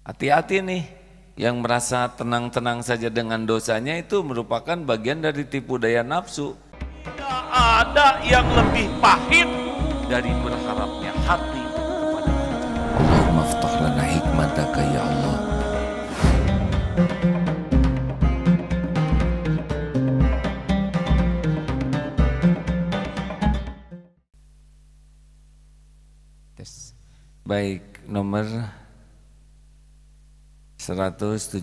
Hati-hati nih, yang merasa tenang-tenang saja dengan dosanya itu merupakan bagian dari tipu daya nafsu. Tidak ada yang lebih pahit dari berharapnya hati kepada kita. Allahumma ftah lana hikmataka ya Allah. Baik, nomor 117.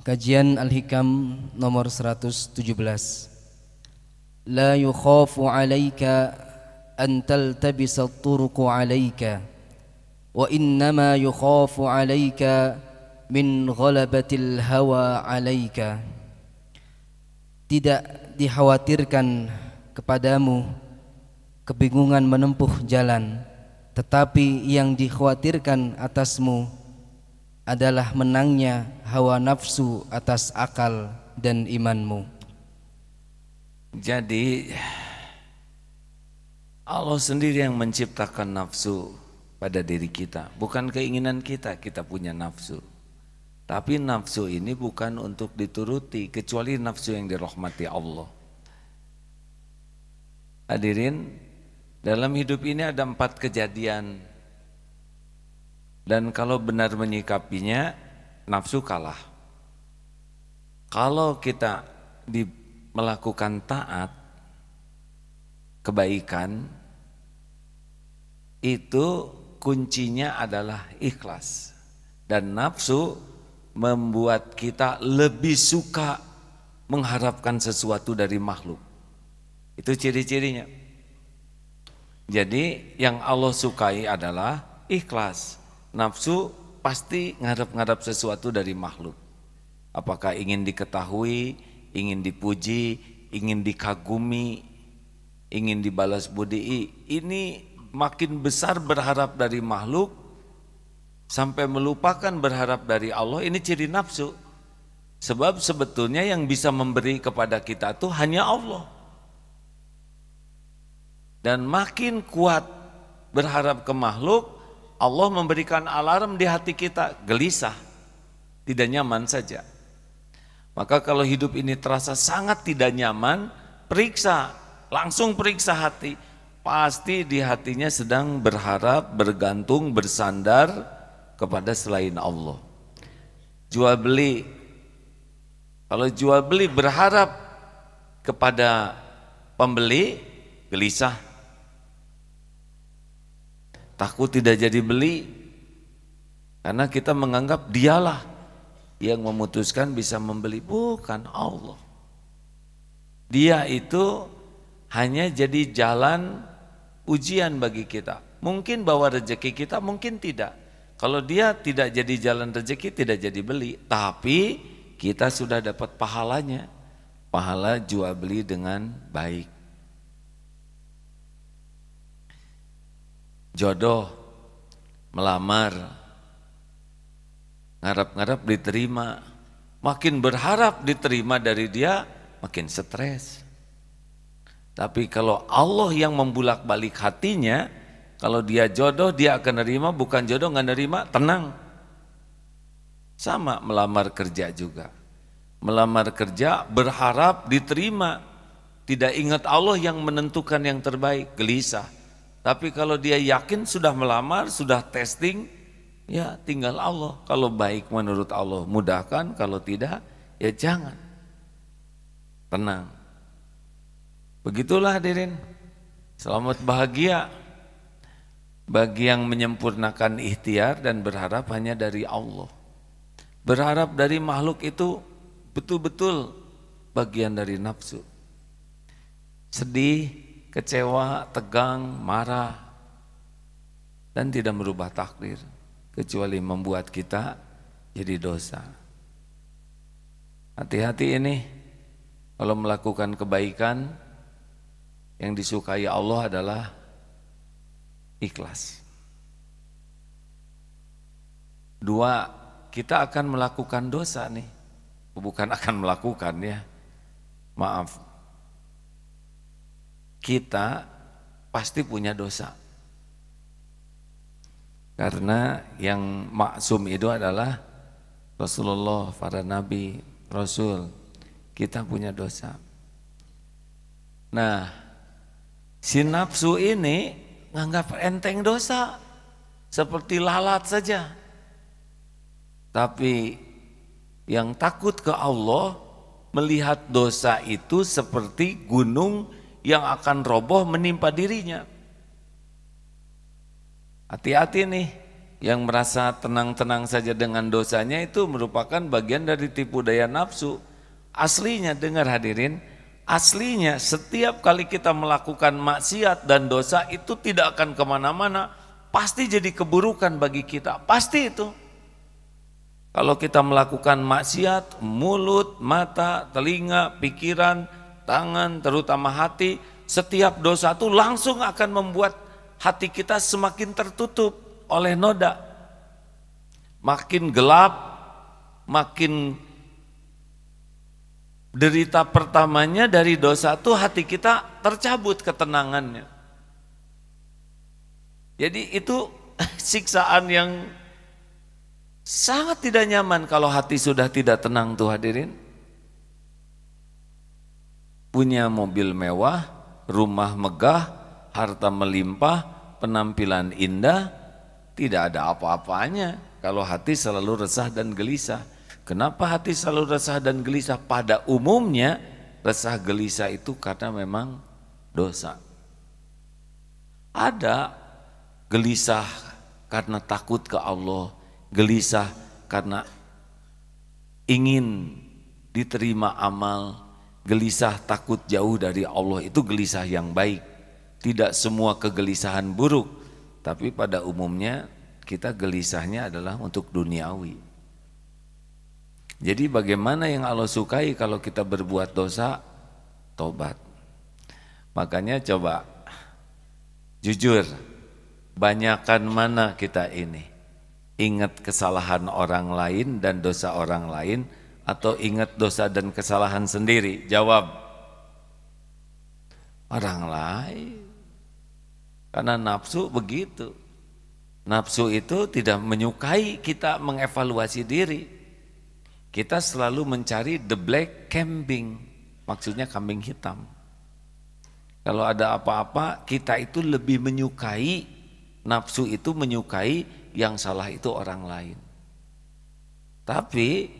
Kajian Al-Hikam nomor 117. La yukhafu 'alaika an taltabisa at-turuqu 'alaika wa innama yukhafu 'alaika min ghalabatil hawa 'alaika. Tidak dikhawatirkan kepadamu kebingungan menempuh jalan, tetapi yang dikhawatirkan atasmu adalah menangnya hawa nafsu atas akal dan imanmu. Jadi Allah sendiri yang menciptakan nafsu pada diri kita. Bukan keinginan kita, kita punya nafsu. Tapi nafsu ini bukan untuk dituruti, kecuali nafsu yang dirahmati Allah. Hadirin, dalam hidup ini ada 4 kejadian. Dan kalau benar menyikapinya, nafsu kalah. Kalau kita melakukan taat, kebaikan, itu kuncinya adalah ikhlas. Dan nafsu membuat kita lebih suka mengharapkan sesuatu dari makhluk. Itu ciri-cirinya. Jadi yang Allah sukai adalah ikhlas. Nafsu pasti ngarep-ngarep sesuatu dari makhluk. Apakah ingin diketahui, ingin dipuji, ingin dikagumi, ingin dibalas budi. Ini makin besar berharap dari makhluk sampai melupakan berharap dari Allah. Ini ciri nafsu. Sebab sebetulnya yang bisa memberi kepada kita itu hanya Allah. Dan makin kuat berharap ke makhluk, Allah memberikan alarm di hati kita, gelisah, tidak nyaman saja. Maka kalau hidup ini terasa sangat tidak nyaman, periksa, langsung periksa hati. Pasti di hatinya sedang berharap, bergantung, bersandar kepada selain Allah. Jual beli, kalau jual beli berharap kepada pembeli, gelisah. Takut tidak jadi beli, karena kita menganggap dialah yang memutuskan bisa membeli, bukan Allah. Dia itu hanya jadi jalan ujian bagi kita. Mungkin bawa rezeki kita, mungkin tidak. Kalau dia tidak jadi jalan rezeki, tidak jadi beli, tapi kita sudah dapat pahalanya, pahala jual beli dengan baik. Jodoh, melamar, ngarap-ngarap diterima, makin berharap diterima dari dia, makin stres. Tapi kalau Allah yang membulak-balik hatinya, kalau dia jodoh dia akan nerima, bukan jodoh nggak nerima, tenang. Sama melamar kerja juga. Melamar kerja berharap diterima, tidak ingat Allah yang menentukan yang terbaik, gelisah. Tapi kalau dia yakin sudah melamar, sudah testing, ya tinggal Allah. Kalau baik menurut Allah mudahkan, kalau tidak ya jangan. Tenang. Begitulah hadirin. Selamat bahagia bagi yang menyempurnakan ikhtiar dan berharap hanya dari Allah. Berharap dari makhluk itu betul-betul bagian dari nafsu. Sedih, kecewa, tegang, marah, dan tidak merubah takdir, kecuali membuat kita jadi dosa. Hati-hati ini, kalau melakukan kebaikan, yang disukai Allah adalah ikhlas. 2, kita akan melakukan dosa nih, bukan akan melakukan ya, maaf. Kita pasti punya dosa. Karena yang maksum itu adalah Rasulullah, para nabi, rasul. Kita punya dosa. Nah, si nafsu ini nganggap enteng dosa, seperti lalat saja. Tapi yang takut ke Allah melihat dosa itu seperti gunung yang akan roboh menimpa dirinya. Hati-hati nih, yang merasa tenang-tenang saja dengan dosanya itu merupakan bagian dari tipu daya nafsu. Aslinya, dengar hadirin, aslinya setiap kali kita melakukan maksiat dan dosa itu tidak akan kemana-mana, pasti jadi keburukan bagi kita, pasti itu. Kalau kita melakukan maksiat, mulut, mata, telinga, pikiran, tangan, terutama hati, setiap dosa itu langsung akan membuat hati kita semakin tertutup oleh noda. Makin gelap, makin derita pertamanya dari dosa itu hati kita tercabut ketenangannya. Jadi itu siksaan yang sangat tidak nyaman kalau hati sudah tidak tenang tuh hadirin. Punya mobil mewah, rumah megah, harta melimpah, penampilan indah, tidak ada apa-apanya kalau hati selalu resah dan gelisah. Kenapa hati selalu resah dan gelisah? Pada umumnya resah gelisah itu karena memang dosa. Ada gelisah karena takut ke Allah, gelisah karena ingin diterima amal, gelisah takut jauh dari Allah, itu gelisah yang baik. Tidak semua kegelisahan buruk, tapi pada umumnya kita gelisahnya adalah untuk duniawi. Jadi bagaimana yang Allah sukai kalau kita berbuat dosa? Tobat. Makanya coba jujur, banyakan mana kita ini ingat kesalahan orang lain dan dosa orang lain, atau ingat dosa dan kesalahan sendiri? Jawab. Orang lain. Karena nafsu begitu. Nafsu itu tidak menyukai kita mengevaluasi diri. Kita selalu mencari the black kambing, maksudnya kambing hitam. Kalau ada apa-apa, kita itu lebih menyukai, nafsu itu menyukai yang salah itu orang lain. Tapi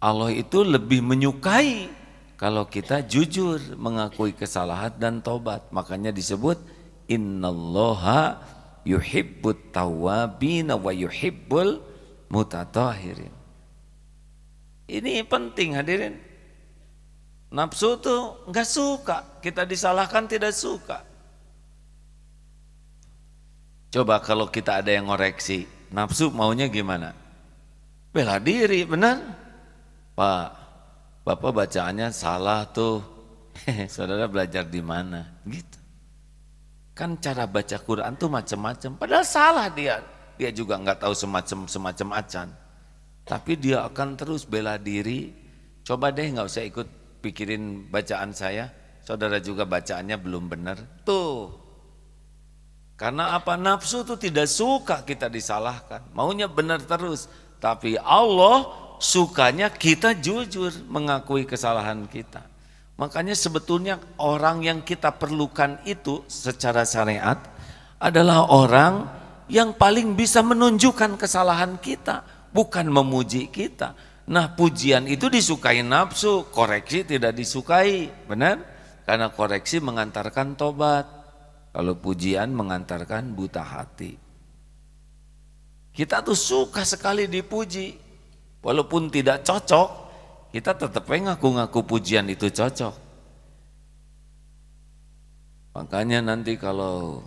Allah itu lebih menyukai kalau kita jujur mengakui kesalahan dan tobat. Makanya disebut innallaha yuhibbut tawwabin wa yuhibbul mutatahhirin. Ini penting hadirin. Nafsu tuh enggak suka kita disalahkan, tidak suka. Coba kalau kita ada yang ngoreksi, nafsu maunya gimana? Bela diri, benar? Pak, Bapak bacaannya salah tuh. Saudara belajar di mana? Gitu. Kan cara baca Quran tuh macam-macam, padahal salah dia juga nggak tahu semacam acan, tapi dia akan terus bela diri. Coba deh nggak usah ikut pikirin bacaan saya, saudara juga bacaannya belum benar tuh. Karena apa? Nafsu tuh tidak suka kita disalahkan, maunya benar terus. Tapi Allah sukanya kita jujur mengakui kesalahan kita. Makanya sebetulnya orang yang kita perlukan itu secara syariat adalah orang yang paling bisa menunjukkan kesalahan kita, bukan memuji kita. Nah, pujian itu disukai nafsu, koreksi tidak disukai, benar? Karena koreksi mengantarkan tobat, kalau pujian mengantarkan buta hati. Kita tuh suka sekali dipuji, walaupun tidak cocok, kita tetap ngaku-ngaku pujian itu cocok. Makanya nanti kalau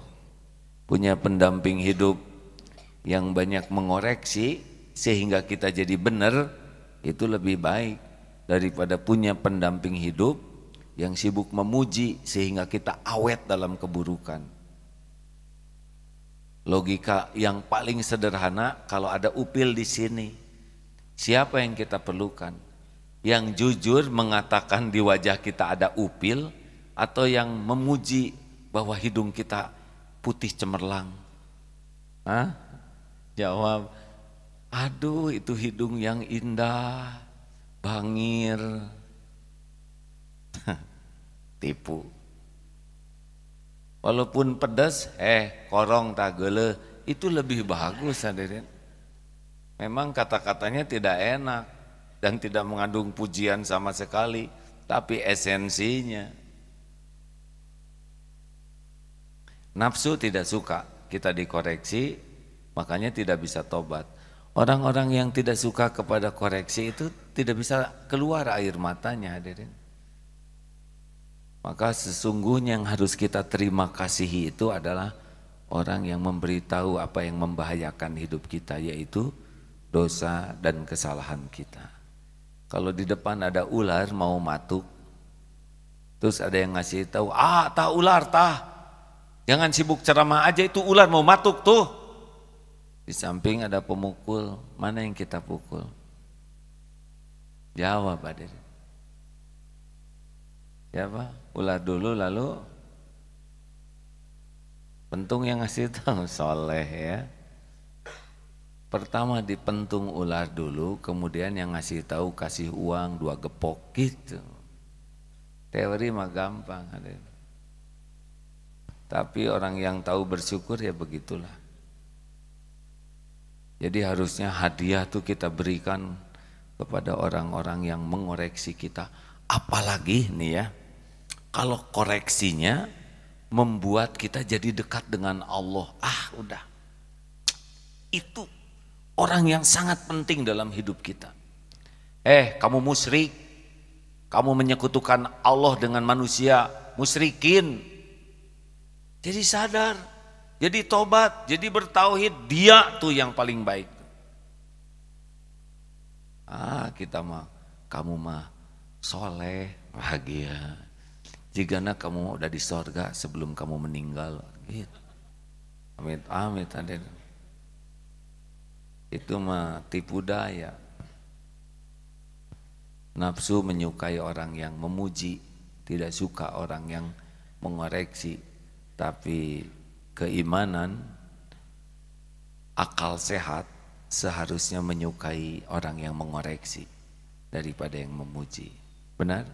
punya pendamping hidup yang banyak mengoreksi sehingga kita jadi benar, itu lebih baik daripada punya pendamping hidup yang sibuk memuji sehingga kita awet dalam keburukan. Logika yang paling sederhana, kalau ada upil di sini, siapa yang kita perlukan? Yang jujur mengatakan di wajah kita ada upil, atau yang memuji bahwa hidung kita putih cemerlang? Hah? Jawab, aduh itu hidung yang indah, bangir. Tipu. Walaupun pedas, korong tak geuleuh, itu lebih bagus hadirin. Memang kata-katanya tidak enak dan tidak mengandung pujian sama sekali, tapi esensinya. Nafsu tidak suka kita dikoreksi, makanya tidak bisa tobat. Orang-orang yang tidak suka kepada koreksi itu tidak bisa keluar air matanya hadirin. Maka sesungguhnya yang harus kita terima kasihi itu adalah orang yang memberitahu apa yang membahayakan hidup kita, yaitu dosa dan kesalahan kita. Kalau di depan ada ular mau matuk, terus ada yang ngasih tahu, tah ular tah, jangan sibuk ceramah aja, itu ular mau matuk tuh. Di samping ada pemukul, mana yang kita pukul? Jawab hadirin. Siapa? Ular dulu lalu pentung yang ngasih tahu, soleh ya. Pertama dipentung ular dulu, kemudian yang ngasih tahu kasih uang 2 gepok gitu. Teori mah gampang hadirin. Tapi orang yang tahu bersyukur ya begitulah. Jadi harusnya hadiah tuh kita berikan kepada orang-orang yang mengoreksi kita. Apalagi nih ya, kalau koreksinya membuat kita jadi dekat dengan Allah. Udah. Itu orang yang sangat penting dalam hidup kita. Kamu musyrik, kamu menyekutukan Allah dengan manusia, musyrikin. Jadi sadar, jadi tobat, jadi bertauhid, dia tuh yang paling baik. Kita mah, kamu mah soleh, bahagia. Jigana kamu udah di sorga sebelum kamu meninggal. Gitu. Amit, amit, aden. Itu mah tipu daya. Nafsu menyukai orang yang memuji, tidak suka orang yang mengoreksi. Tapi keimanan, akal sehat seharusnya menyukai orang yang mengoreksi daripada yang memuji. Benar?